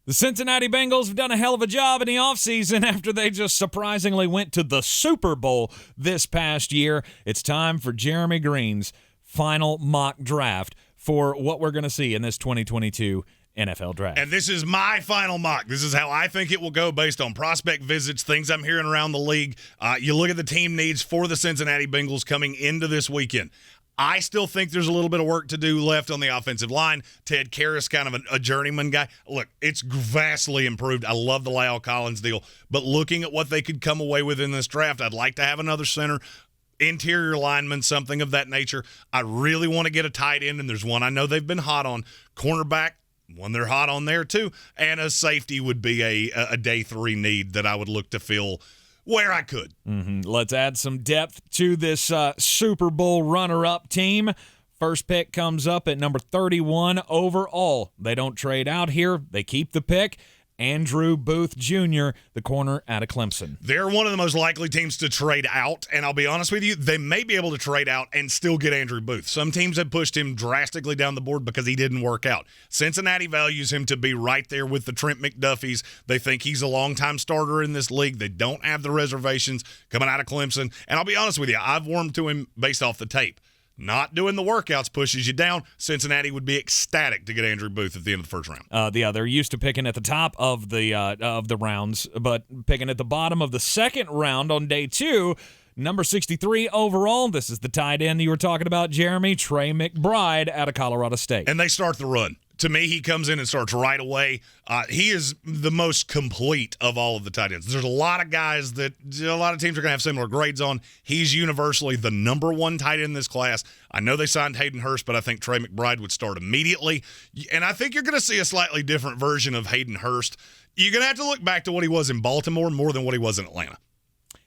The Cincinnati Bengals have done a hell of a job in the offseason after they just surprisingly went to the Super Bowl this past year. It's time for Jeremy Greene's final mock draft for what we're going to see in this 2022 NFL draft. And this is my final mock. This is how I think it will go based on prospect visits, things I'm hearing around the league. You look at the team needs for the Cincinnati Bengals coming into this weekend. I still think there's a little bit of work to do left on the offensive line. Ted Karras, kind of a journeyman guy. Look, it's vastly improved. I love the La'el Collins deal. But looking at what they could come away with in this draft, I'd like to have another center, interior lineman, something of that nature. I really want to get a tight end, and there's one I know they've been hot on. Cornerback, one they're hot on there too. And a safety would be a day 3 need that I would look to fill where I could. Let's add some depth to this Super Bowl runner-up team. First pick comes up at number 31 overall. They don't trade out here. They keep the pick. Andrew Booth Jr., the corner out of Clemson. They're one of the most likely teams to trade out, and I'll be honest with you, they may be able to trade out and still get Andrew Booth. Some teams have pushed him drastically down the board because he didn't work out. Cincinnati values him to be right there with the Trent McDuffies. They think he's a long-time starter in this league. They don't have the reservations coming out of Clemson, and I'll be honest with you, I've warmed to him based off the tape. Not doing the workouts pushes you down. Cincinnati would be ecstatic to get Andrew Booth at the end of the first round. They're used to picking at the top of the rounds, but picking at the bottom of the second round on day 2, number 63 overall. This is the tight end you were talking about, Jeremy, Trey McBride out of Colorado State. And they start the run. To me, he comes in and starts right away. He is the most complete of all of the tight ends. There's a lot of guys that a lot of teams are going to have similar grades on. He's universally the number 1 tight end in this class. I know they signed Hayden Hurst, but I think Trey McBride would start immediately. And I think you're going to see a slightly different version of Hayden Hurst. You're going to have to look back to what he was in Baltimore more than what he was in Atlanta.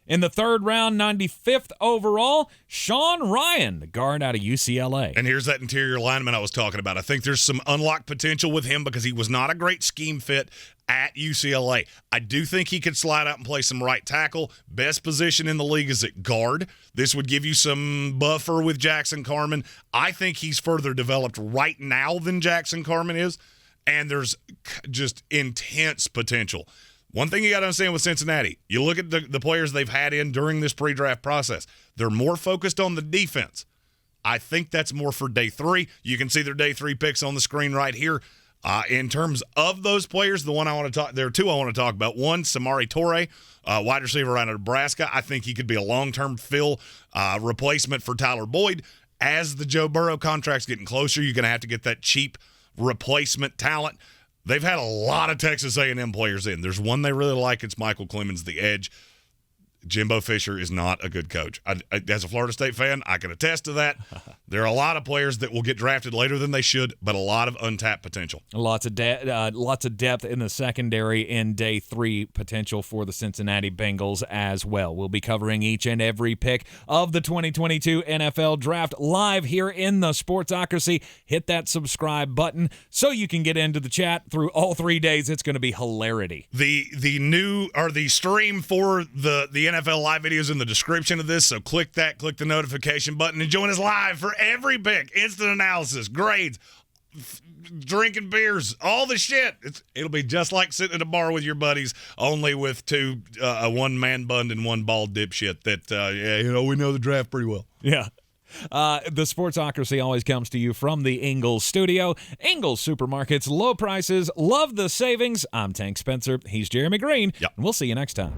In the third round, 95th overall, Rhyan, the guard out of UCLA. And here's that interior lineman I was talking about. I think there's some unlocked potential with him because he was not a great scheme fit at UCLA. I do think he could slide out and play some right tackle. Best position in the league is at guard. This would give you some buffer with Jackson Carman. I think he's further developed right now than Jackson Carman is, and there's just intense potential. One thing you got to understand with Cincinnati, you look at the players they've had in during this pre-draft process. They're more focused on the defense. I think that's more for day 3. You can see their day 3 picks on the screen right here. In terms of those players, there are 2 I want to talk about. One, Samari Toure, wide receiver out of Nebraska. I think he could be a long-term fill replacement for Tyler Boyd. As the Joe Burrow contract's getting closer, you're going to have to get that cheap replacement talent. They've had a lot of Texas A&M players in. There's one they really like. It's Michael Clemmons, the edge. Jimbo Fisher is not a good coach. As a Florida State fan, I can attest to that. There are a lot of players that will get drafted later than they should, but a lot of untapped potential. Lots of depth in the secondary in day 3 potential for the Cincinnati Bengals as well. We'll be covering each and every pick of the 2022 NFL Draft live here in the Sportsocracy. Hit that subscribe button so you can get into the chat through all 3 days. It's going to be hilarity. The stream for the NFL live videos in the description of this, so click the notification button and join us live for every pick, instant analysis, grades, drinking beers, all the shit. It'll be just like sitting at a bar with your buddies, only with one man bun and one bald dipshit that we know the draft pretty well. Yeah. The Sportsocracy always comes to you from the Ingles Studio. Ingles Supermarkets, low prices, love the savings. I'm Tank Spencer. He's Jeremy Greene. Yep. And we'll see you next time.